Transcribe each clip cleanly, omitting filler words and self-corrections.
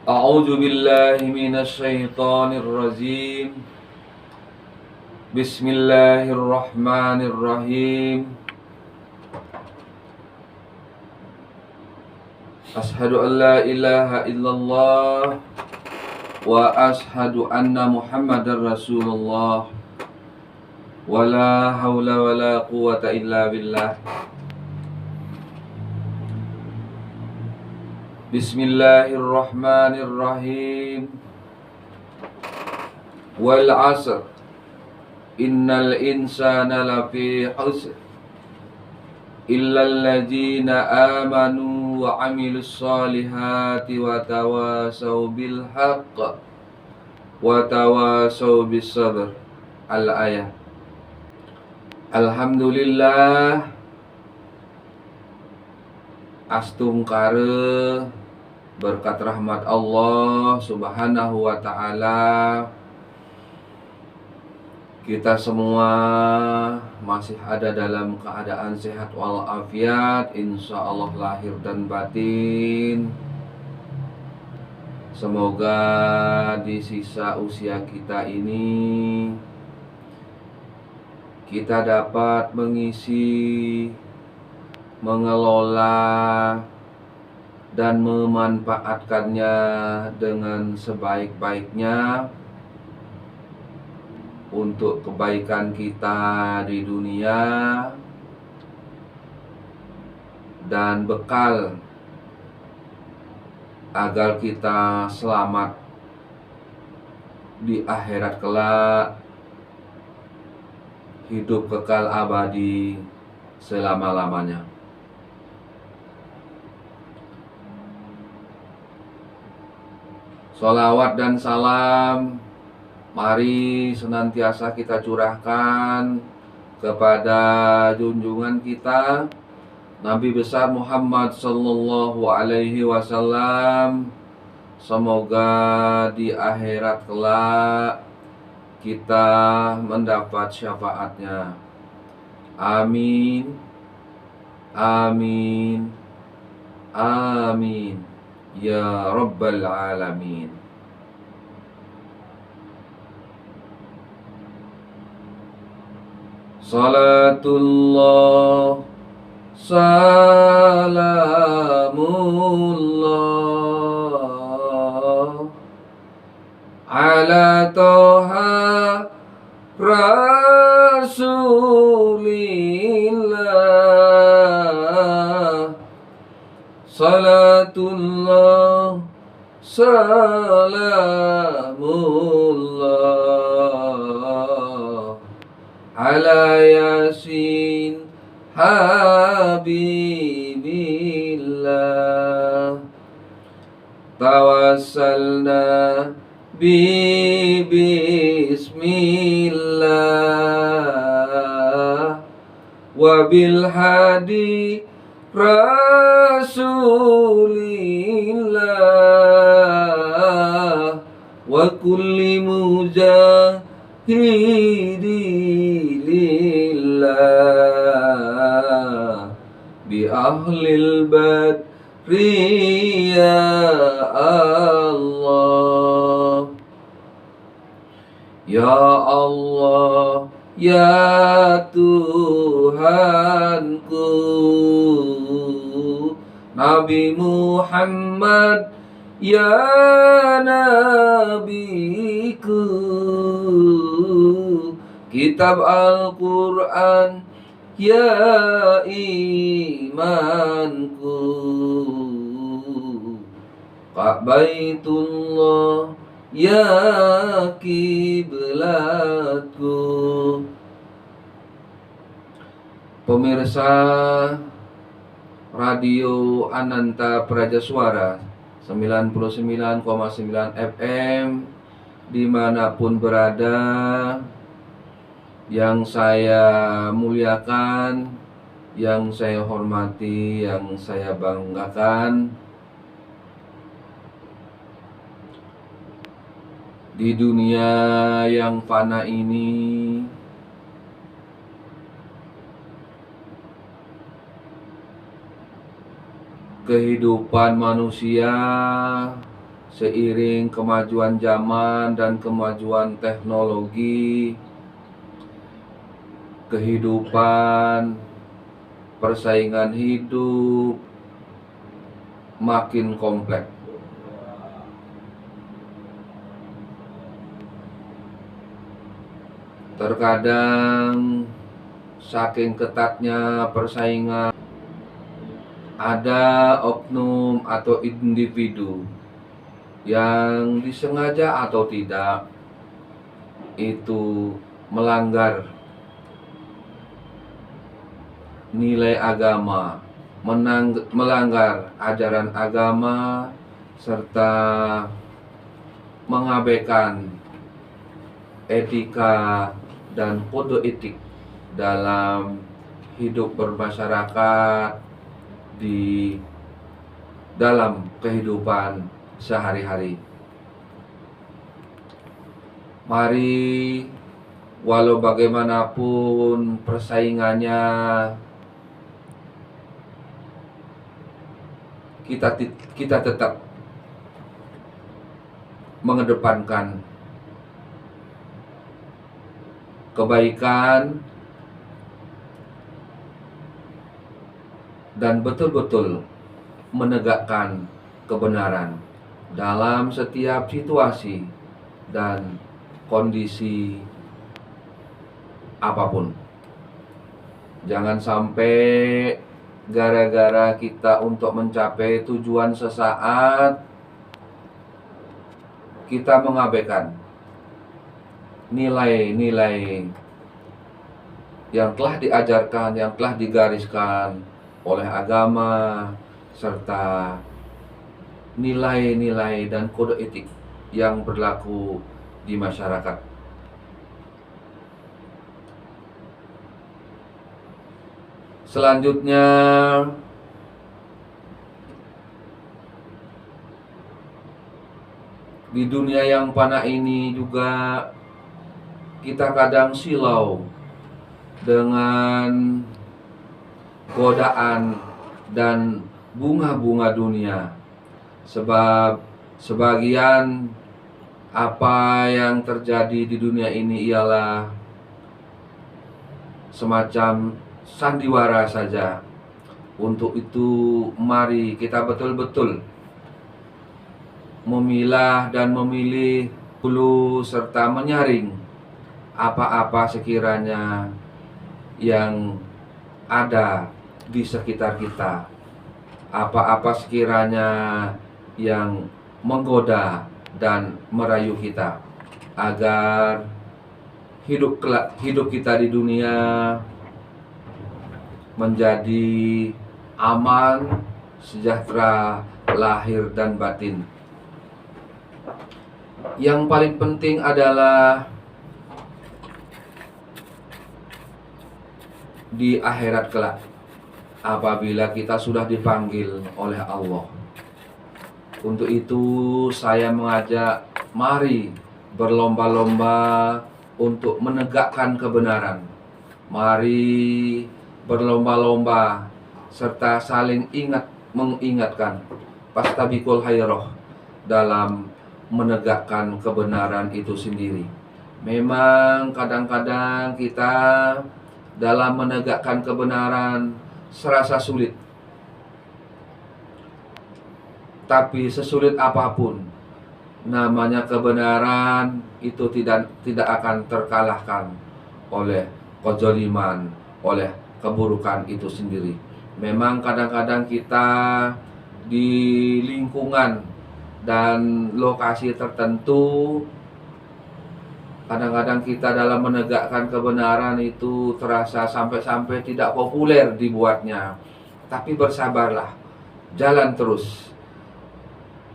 A'udzu billahi minasy syaithanir rajim. Bismillahirrahmanirrahim. Ashhadu an la ilaha illallah wa ashhadu anna Muhammadar Rasulullah. Wa la haula wa la quwwata illa billah. Bismillahirrahmanirrahim. Wal 'asr. Innal insana lafi khusr. Illal ladzina amanu wa 'amilus solihati wa tawasaw bil haqq wa tawasaw bis sabr. Al-ayah. Alhamdulillah astungkare berkat rahmat Allah Subhanahu wa ta'ala, kita semua masih ada dalam keadaan sehat walafiat, insya Allah lahir dan batin. Semoga di sisa usia kita ini kita dapat mengisi, mengelola, dan memanfaatkannya dengan sebaik-baiknya untuk kebaikan kita di dunia dan bekal agar kita selamat di akhirat kelak, hidup kekal abadi selama-lamanya. Sholawat dan salam mari senantiasa kita curahkan kepada junjungan kita Nabi besar Muhammad sallallahu alaihi wasallam. Semoga di akhirat kelak kita mendapat syafaatnya. Amin. Amin. Amin. Ya Rabbal Alamin. Salatullah, salamullah ala toha rasulillah. Salatullah, salamullah ala yasin habibillah. Tawassalna bismillah wa bil hadi rasulillah wa kulli mujahidi lillah bi ahlil badri ya Allah. Ya Allah, ya Tuhanku, Nabi Muhammad ya Nabiku, kitab Al-Quran ya imanku, Ka'baitullah ya kiblatku. Pemirsa Radio Ananta Prajaswara 99,9 FM dimanapun berada, yang saya muliakan, yang saya hormati, yang saya banggakan, di dunia yang fana ini kehidupan manusia Seiring kemajuan zaman dan kemajuan teknologi, kehidupan, persaingan hidup makin kompleks. Terkadang saking ketatnya persaingan, ada oknum atau individu yang disengaja atau tidak itu melanggar nilai agama, melanggar ajaran agama, serta mengabaikan etika dan kode etik dalam hidup bermasyarakat di dalam kehidupan sehari-hari. Mari, walau bagaimanapun persaingannya, kita tetap mengedepankan kebaikan dan betul-betul menegakkan kebenaran dalam setiap situasi dan kondisi apapun. Jangan sampai gara-gara kita untuk mencapai tujuan sesaat, kita mengabaikan nilai-nilai yang telah diajarkan, yang telah digariskan oleh agama, serta nilai-nilai dan kode etik yang berlaku di masyarakat. Selanjutnya, di dunia yang fana ini juga kita kadang silau dengan godaan dan bunga-bunga dunia. Sebab sebagian apa yang terjadi di dunia ini ialah semacam sandiwara saja. Untuk itu mari kita betul-betul memilah dan memilih dulu serta menyaring apa-apa sekiranya yang ada di sekitar kita, apa-apa sekiranya yang menggoda dan merayu kita, agar hidup kita di dunia menjadi aman, sejahtera, lahir dan batin. Yang paling penting adalah di akhirat kelak, apabila kita sudah dipanggil oleh Allah. Untuk itu saya mengajak, mari berlomba-lomba untuk menegakkan kebenaran. Mari berlomba-lomba serta saling mengingatkan fastabiqul khairat dalam menegakkan kebenaran itu sendiri. Memang kadang-kadang kita dalam menegakkan kebenaran serasa sulit. Tapi sesulit apapun, namanya kebenaran itu tidak akan terkalahkan oleh kezaliman, oleh keburukan itu sendiri. Memang kadang-kadang kita di lingkungan dan lokasi tertentu, kadang-kadang kita dalam menegakkan kebenaran itu terasa sampai-sampai tidak populer dibuatnya. Tapi bersabarlah, jalan terus.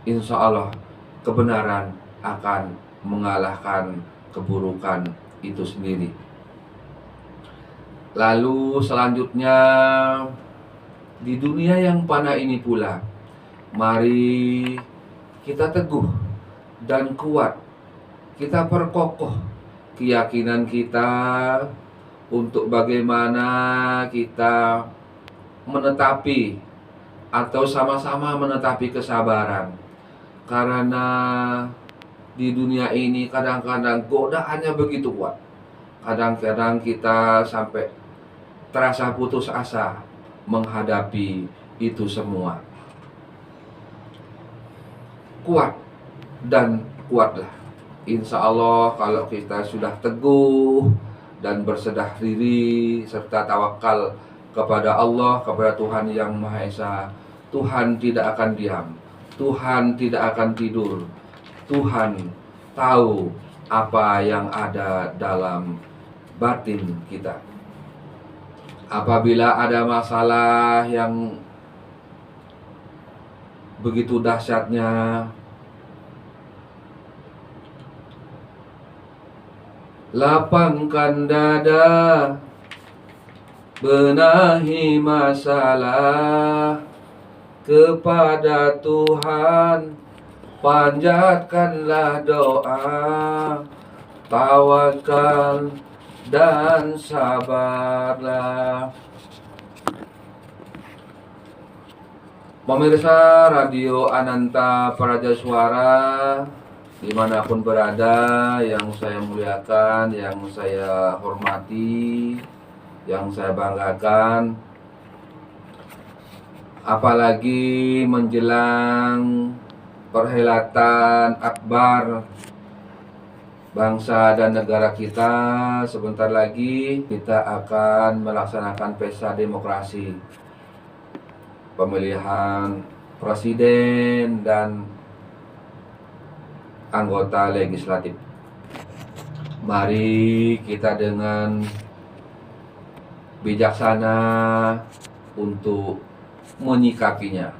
Insya Allah kebenaran akan mengalahkan keburukan itu sendiri. Lalu selanjutnya, di dunia yang fana ini pula, mari kita teguh dan kuat, kita perkokoh keyakinan kita untuk bagaimana kita menetapi atau sama-sama menetapi kesabaran. Karena di dunia ini kadang-kadang godaannya begitu kuat. Kadang-kadang kita sampai terasa putus asa menghadapi itu semua. Kuat dan kuatlah. Insya Allah kalau kita sudah teguh dan berserah diri serta tawakal kepada Allah, kepada Tuhan Yang Maha Esa, Tuhan tidak akan diam, Tuhan tidak akan tidur. Tuhan tahu apa yang ada dalam batin kita. Apabila ada masalah yang begitu dahsyatnya, lapangkan dada, benahi masalah kepada Tuhan, panjatkanlah doa, tawakal dan sabarlah. Pemirsa Radio Ananta Praja Suara dimanapun berada, yang saya muliakan, yang saya hormati, yang saya banggakan, apalagi menjelang perhelatan akbar bangsa dan negara kita, sebentar lagi kita akan melaksanakan pesta demokrasi, pemilihan presiden dan anggota legislatif. Mari kita dengan bijaksana untuk menyikapinya.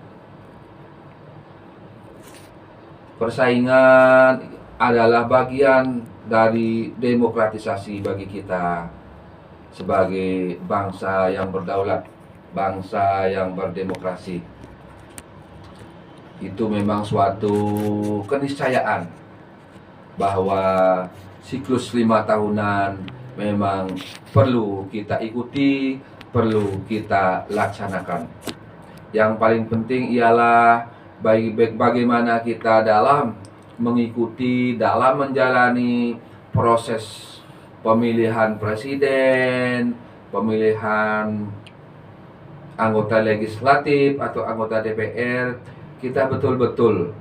Persaingan adalah bagian dari demokratisasi bagi kita sebagai bangsa yang berdaulat, bangsa yang berdemokrasi. Itu memang suatu keniscayaan bahwa siklus 5 tahunan memang perlu kita ikuti, perlu kita laksanakan. Yang paling penting ialah bagaimana kita dalam mengikuti, dalam menjalani proses pemilihan presiden, pemilihan anggota legislatif atau anggota DPR, kita betul-betul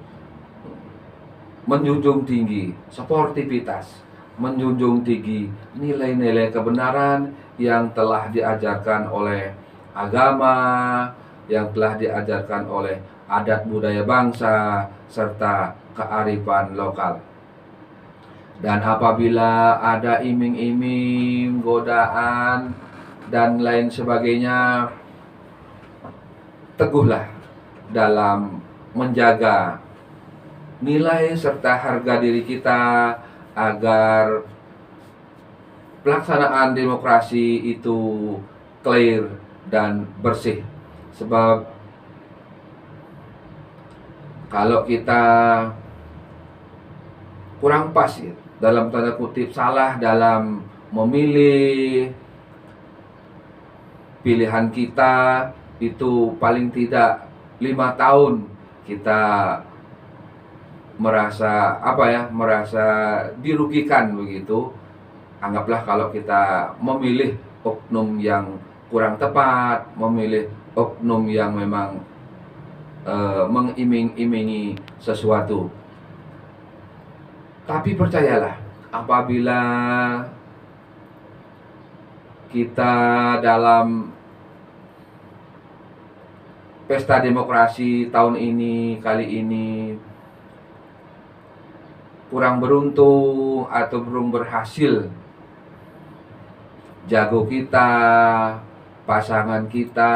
menjunjung tinggi sportivitas, menjunjung tinggi nilai-nilai kebenaran yang telah diajarkan oleh agama, yang telah diajarkan oleh adat budaya bangsa, serta kearifan lokal. Dan apabila ada iming-iming, godaan, dan lain sebagainya, teguhlah dalam menjaga nilai serta harga diri kita agar pelaksanaan demokrasi itu clear dan bersih. Sebab kalau kita kurang pas ya, dalam tanda kutip salah dalam memilih pilihan kita, itu paling tidak 5 tahun kita merasa merasa dirugikan begitu. Anggaplah kalau kita memilih oknum yang kurang tepat, memilih oknum yang memang mengiming-imingi sesuatu. Tapi percayalah, apabila kita dalam pesta demokrasi tahun ini, kali ini kurang beruntung atau belum berhasil, jago kita, pasangan kita,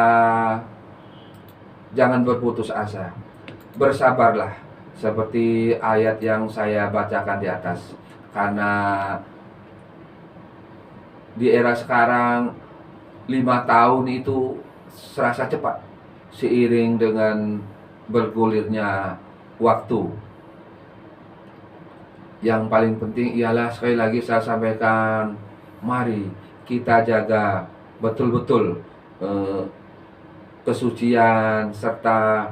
jangan berputus asa, bersabarlah seperti ayat yang saya bacakan di atas. Karena di era sekarang 5 tahun itu serasa cepat seiring dengan bergulirnya waktu. Yang paling penting ialah, sekali lagi saya sampaikan, mari kita jaga betul-betul kesucian serta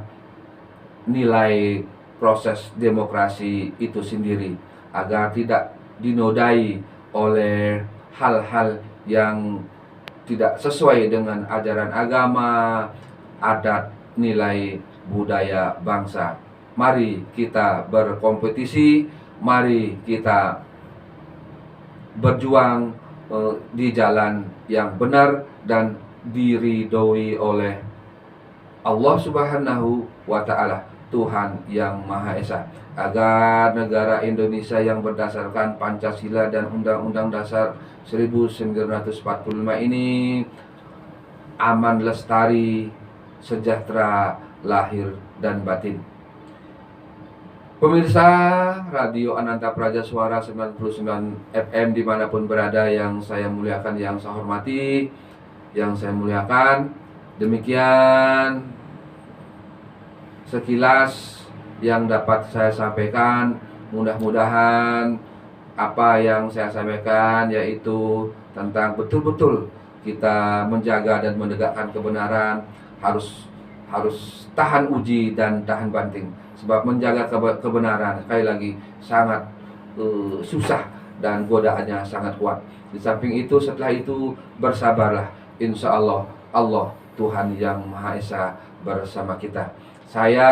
nilai proses demokrasi itu sendiri, agar tidak dinodai oleh hal-hal yang tidak sesuai dengan ajaran agama, adat, nilai budaya bangsa. Mari kita berkompetisi, mari kita berjuang di jalan yang benar dan diridhoi oleh Allah Subhanahu wa Ta'ala, Tuhan yang Maha Esa, agar negara Indonesia yang berdasarkan Pancasila dan Undang-Undang Dasar 1945 ini aman, lestari, sejahtera lahir dan batin. Pemirsa Radio Ananta Praja Suara 99 FM dimanapun berada, yang saya muliakan, yang saya hormati, yang saya muliakan, demikian sekilas yang dapat saya sampaikan. Mudah-mudahan apa yang saya sampaikan yaitu tentang betul-betul kita menjaga dan menegakkan kebenaran, harus tahan uji dan tahan banting. Sebab menjaga kebenaran, sekali lagi, sangat susah dan godaannya sangat kuat. Di samping itu, setelah itu bersabarlah. Insya Allah, Allah Tuhan yang Maha Esa bersama kita. Saya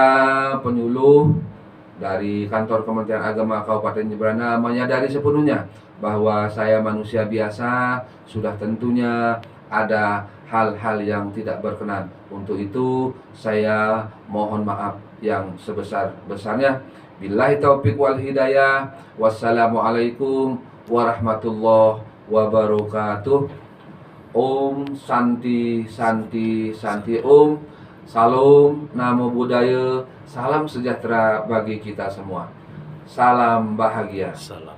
penyuluh dari kantor Kementerian Agama Kabupaten Jemberana menyadari sepenuhnya bahwa saya manusia biasa, sudah tentunya ada hal-hal yang tidak berkenan. Untuk itu saya mohon maaf yang sebesar-besarnya. Billahi taufiq wal hidayah. Wassalamualaikum warahmatullahi wabarakatuh. Om Santi Santi Santi Om. Salam, namo buddhaya, salam sejahtera bagi kita semua. Salam bahagia. Salam.